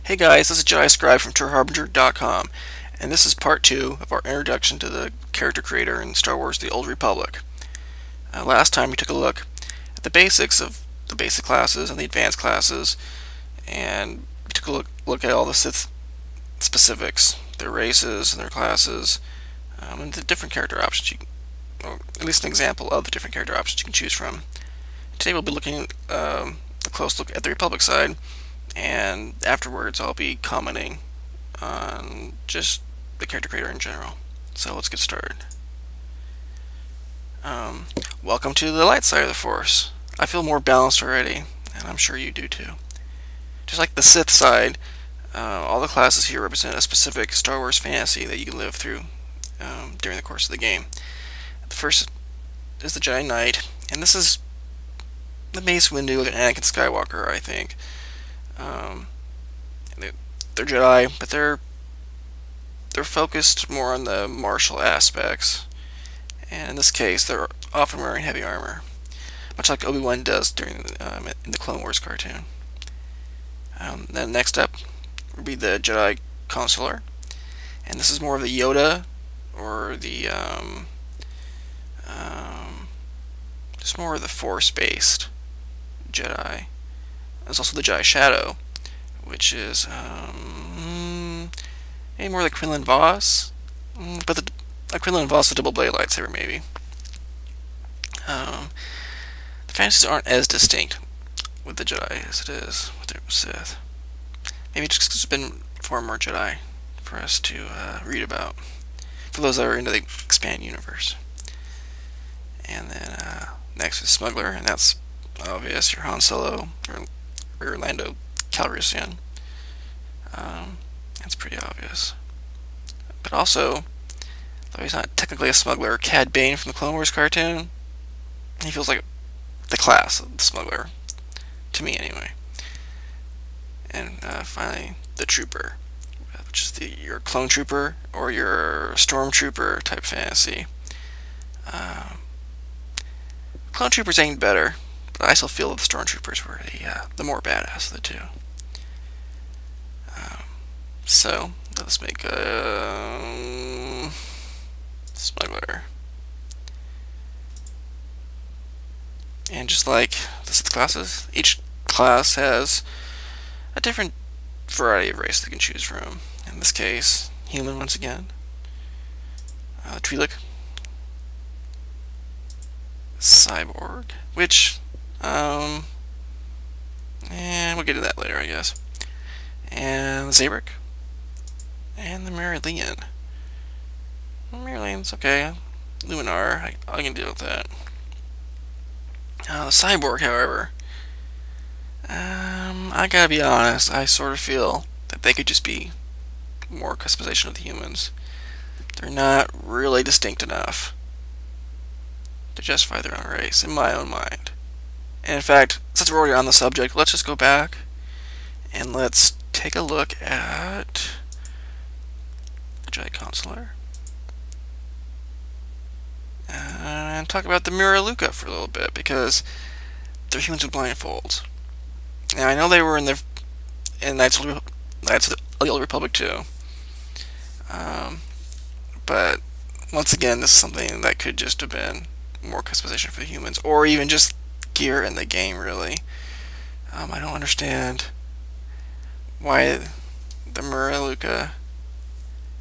Hey guys, this is Jedi Scribe from TourHarbinger.com, and this is part 2 of our introduction to the character creator in Star Wars The Old Republic. Last time we took a look at the basics of the basic classes and the advanced classes, and we took a look at all the Sith specifics, their races and their classes, and the different character options or at least an example of the different character options you can choose from. Today we'll be looking a close look at the Republic side, and afterwards I'll be commenting on just the character creator in general. So let's get started. Welcome to the light side of the Force. I feel more balanced already, and I'm sure you do too. Just like the Sith side, all the classes here represent a specific Star Wars fantasy that you can live through during the course of the game. The first is the Jedi Knight, and this is the Mace Windu and Anakin Skywalker, I think. They're Jedi, but they're focused more on the martial aspects, and in this case, they're often wearing heavy armor, much like Obi-Wan does during in the Clone Wars cartoon. Then next up would be the Jedi Consular, and this is more of the Yoda or the just more of the Force-based Jedi. There's also the Jedi Shadow, which is maybe more like Quinlan Voss, but a Quinlan Voss with a double-bladed lightsaber, maybe. The fantasies aren't as distinct with the Jedi as it is with the Sith. Maybe just because there's been far more Jedi for us to read about, for those that are into the expanded universe. And then next is Smuggler, and that's obvious. Your Han Solo or your Lando Calrissian. That's pretty obvious. But also, though he's not technically a smuggler, Cad Bane from the Clone Wars cartoon, he feels like the class of the smuggler, to me anyway. And finally, the Trooper, which is your clone trooper or your stormtrooper type fantasy. Clone troopers ain't better, but I still feel that the stormtroopers were the more badass of the two. So let's make a smuggler. And just like the Sith classes, each class has a different variety of race they can choose from. In this case, human once again. Twi'lek. Cyborg, which, we'll get to that later, I guess. And the Zabrak. And the Meridian. Meridian's okay. Luminar, I can deal with that. The Cyborg, however, I gotta be honest, I sort of feel that they could just be more customization of the humans. They're not really distinct enough to justify their own race, in my own mind. And in fact, since we're already on the subject, let's just go back and let's take a look at the Jedi Consular and talk about the Mira Luca for a little bit, because they're humans with blindfolds. Now I know they were in Knights of the Old Republic too, but once again, this is something that could just have been more customization for the humans, or even just gear in the game, really. I don't understand why the Mira Luca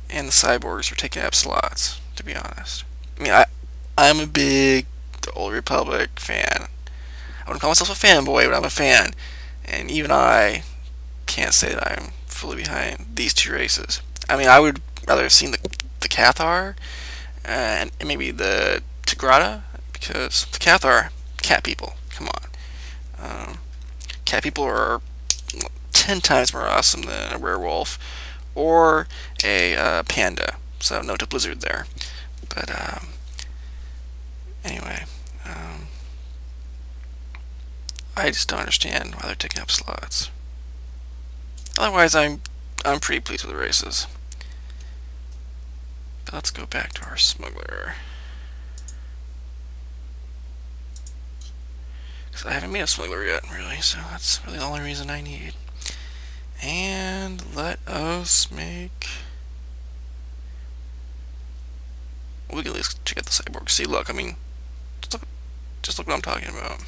and the cyborgs are taking up slots, to be honest. I mean, I'm a big Old Republic fan. I wouldn't call myself a fanboy, but I'm a fan. And even I can't say that I'm fully behind these two races. I mean, I would rather have seen the Cathar and maybe the Tigrata, because the Cathar, cat people, come on. Cat people are 10 times more awesome than a werewolf or a panda. So note to Blizzard there. But anyway, I just don't understand why they're taking up slots. Otherwise, I'm pretty pleased with the races. But let's go back to our smuggler. Because I haven't made a smuggler yet, really, so that's really the only reason I need. And let us make... We can at least check out the cyborg. See, look, I mean, just look what I'm talking about.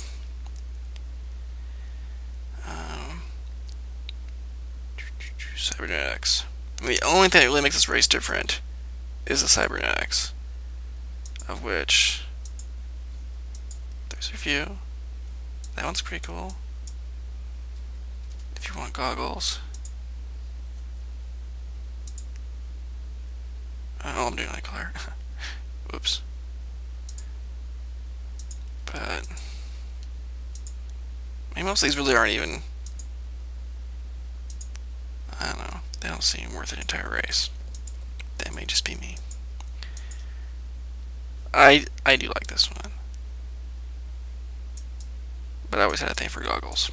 Cybernetics. I mean, the only thing that really makes this race different is the cybernetics, of which there's a few. That one's pretty cool. If you want goggles. Oh, I'm doing eye color. Whoops. But maybe most of these really aren't even, I don't know, they don't seem worth an entire race. That may just be me. I do like this one. But I always had a thing for goggles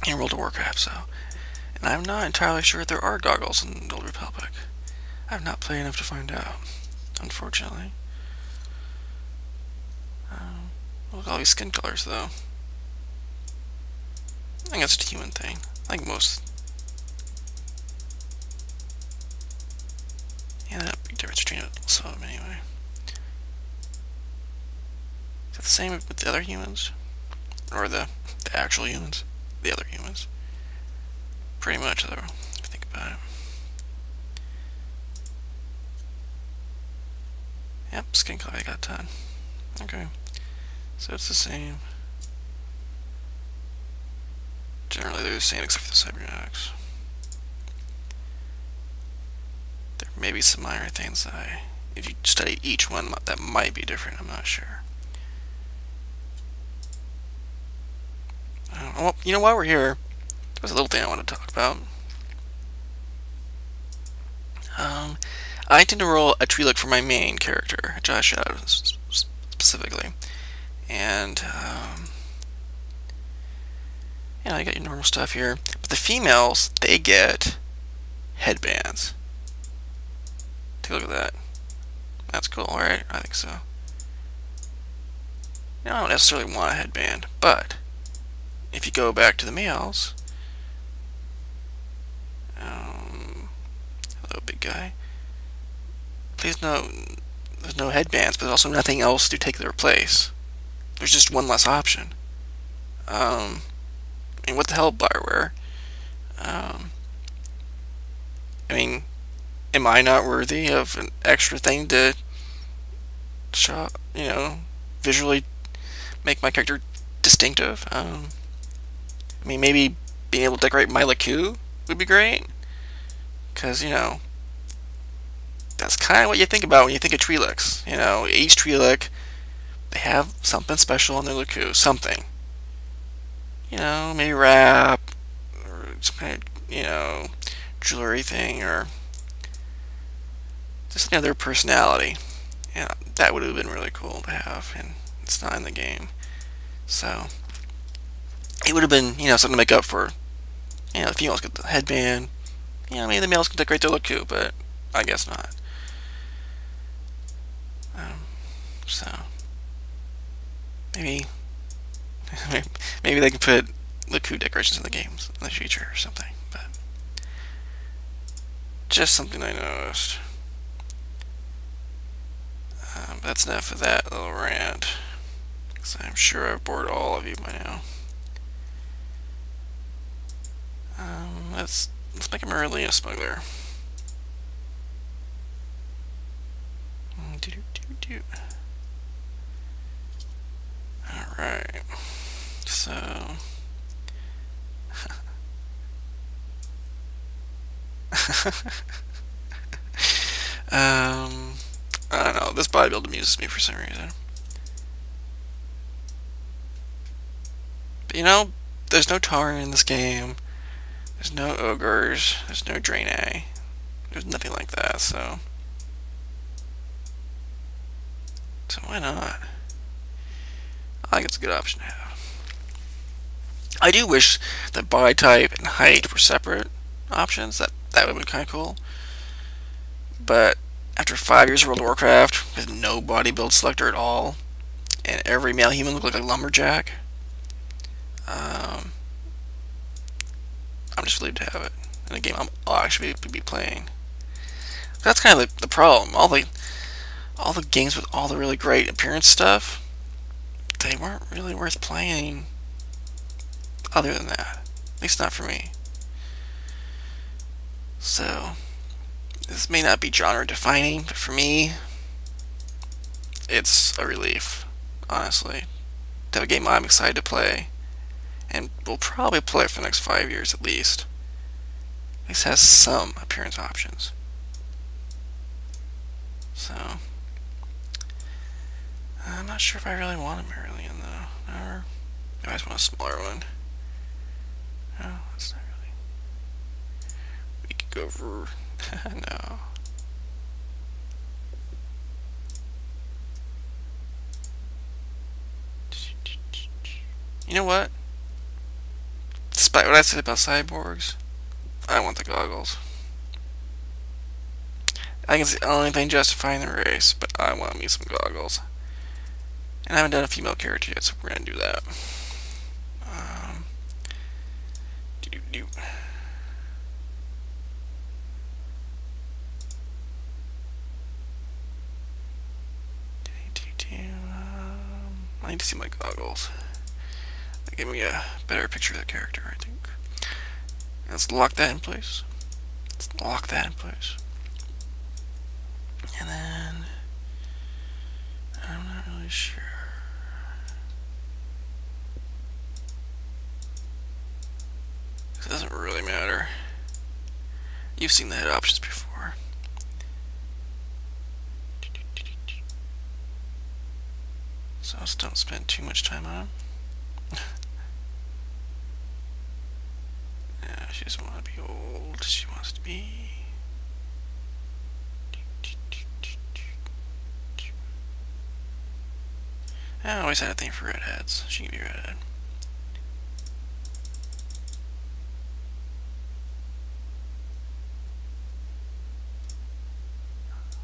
in World of Warcraft, so. And I'm not entirely sure if there are goggles in the Old Republic. I've not played enough to find out, unfortunately. Look at all these skin colors, though. I think that's a human thing. Like most. Yeah, that big difference between some of them, anyway. Is that the same with the other humans? Or the actual humans? The other humans? Pretty much, though, if you think about it. Yep, skin color, I got done. Okay. So it's the same. Generally, they're the same except for the cybernetics. There may be some minor things that if you study each one, that might be different. I'm not sure. Well, you know, while we're here, there's a little thing I want to talk about. I tend to roll a Twi'lek for my main character, Josh Shadow specifically. And, you know, you got your normal stuff here. But the females, they get headbands. Take a look at that. That's cool, right? I think so. Now, I don't necessarily want a headband, but if you go back to the males, hello, big guy. There's no headbands, but there's also nothing else to take their place. There's just one less option. I mean, what the hell, Bioware? I mean, am I not worthy of an extra thing to show, you know, visually make my character distinctive? I mean, maybe being able to decorate my LeCue would be great, because, you know, that's kind of what you think about when you think of Twi'leks. You know, each Twi'lek, they have something special on their LeCue, something. You know, maybe wrap, or some kind of, you know, jewelry thing, or just another personality. Yeah, that would have been really cool to have, and it's not in the game. So, it would have been, you know, something to make up for, you know, the females get the headband. You know, maybe the males can decorate their LeCue, but I guess not. So, maybe they can put LeCue decorations in the games in the future or something, but just something I noticed. But that's enough of that little rant, because I'm sure I've bored all of you by now. Let's make him really a smuggler. Alright, so I don't know, this bodybuild amuses me for some reason. But you know, there's no Tauren in this game, there's no ogres, there's no Draenei, there's nothing like that, so why not? I think it's a good option to have. I do wish that body type and height were separate options. That would have been kind of cool. But after 5 years of World of Warcraft, with no body build selector at all, and every male human looked like a lumberjack, I'm just relieved to have it in a game I'll actually be playing. That's kind of the problem. All the games with all the really great appearance stuff, they weren't really worth playing other than that. At least not for me. So, this may not be genre defining, but for me, it's a relief, honestly, to have a game I'm excited to play, and will probably play for the next 5 years at least. At least has some appearance options. So, I'm not sure if I really want a Marillion though. Or I just want a smaller one. No, that's not really. We could go for no. You know what? Despite what I said about cyborgs, I want the goggles. I think it's the only thing justifying the race, but I want me some goggles. And I haven't done a female character yet, so we're gonna do that. Do-do-do. I need to see my goggles. They give me a better picture of the character, I think. Let's lock that in place. Let's lock that in place. And then I'm not really sure. It doesn't really matter. You've seen the head options before. So just don't spend too much time on them. Yeah, she doesn't want to be old. She wants to be. I always had a thing for redheads. She can be redhead.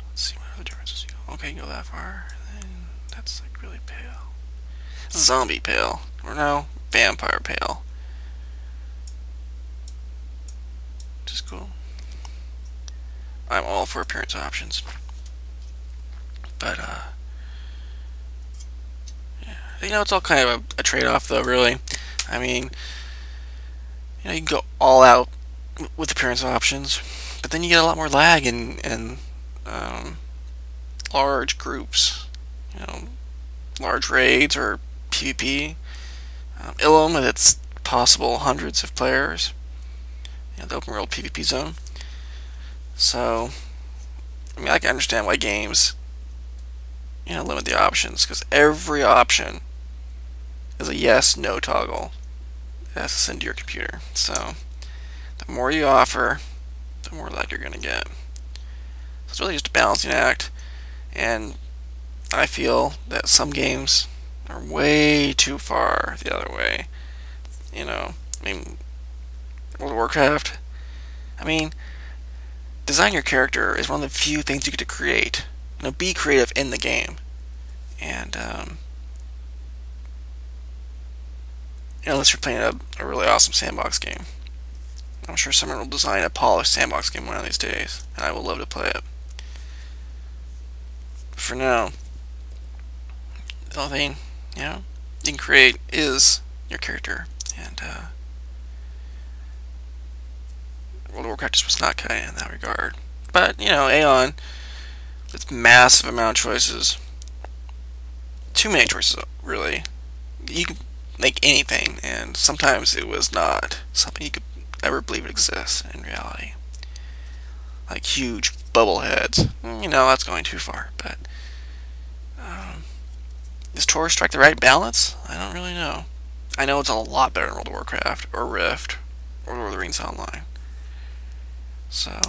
Let's see what other differences you go. Okay, you go that far. Then that's like really pale. Zombie pale. Or no, vampire pale. Which is cool. I'm all for appearance options. But, yeah. You know, it's all kind of a trade-off, though, really. I mean, you know, you can go all out with appearance options, but then you get a lot more lag in large groups. You know, large raids or PvP. Ilum, with its possible hundreds of players. You know, the open world PvP zone. So, I mean, I can understand why games, you know, limit the options, because every option is a yes/no toggle that has to send to your computer. So, the more you offer, the more lag you're going to get. So it's really just a balancing act, and I feel that some games are way too far the other way. You know, I mean, World of Warcraft, I mean, design your character is one of the few things you get to create. You know, be creative in the game. And, you know, unless you're playing a really awesome sandbox game. I'm sure someone will design a polished sandbox game one of these days, and I will love to play it. For now, the only thing, you know, you can create is your character. And, World of Warcraft just was not cut in that regard. But, you know, Aeon, with its massive amount of choices, too many choices, really. You could make anything, and sometimes it was not something you could ever believe it exists in reality. Like huge bubble heads. You know, that's going too far, but does Tor strike the right balance? I don't really know. I know it's a lot better than World of Warcraft, or Rift, or Lord of the Rings Online. So,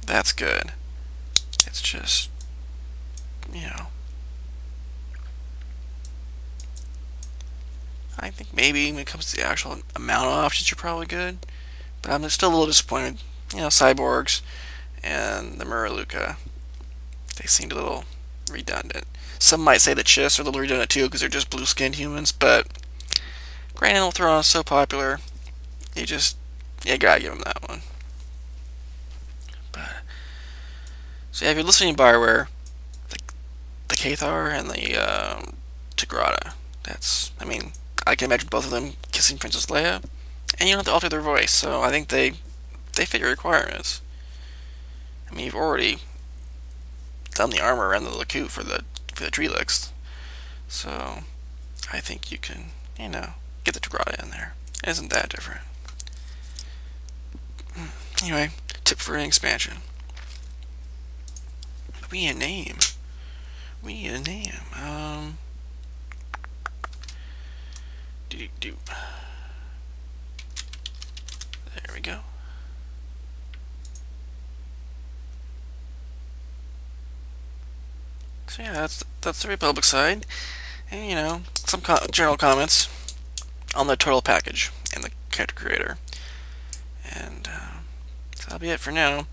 that's good. It's just, you know, I think maybe when it comes to the actual amount of options, you're probably good. But I'm still a little disappointed. You know, cyborgs and the Merilluca, they seemed a little redundant. Some might say the Chiss are a little redundant too because they're just blue-skinned humans, but Grand Animal Throne is so popular, you just Yeah, gotta give him that one. But so yeah, if you're listening to Bioware, the, the Cathar and the Tigrata, that's, I mean, I can imagine both of them kissing Princess Leia, and you don't have to alter their voice, so I think they fit your requirements. I mean, you've already done the armor and the Lakut for the Trelix, so I think you can, get the Tigrata in there. It isn't that different. Anyway, tip for an expansion. We need a name. We need a name. Do. There we go. So yeah, that's the Republic side, and some general comments on the total package and the character creator, and so that'll be it for now.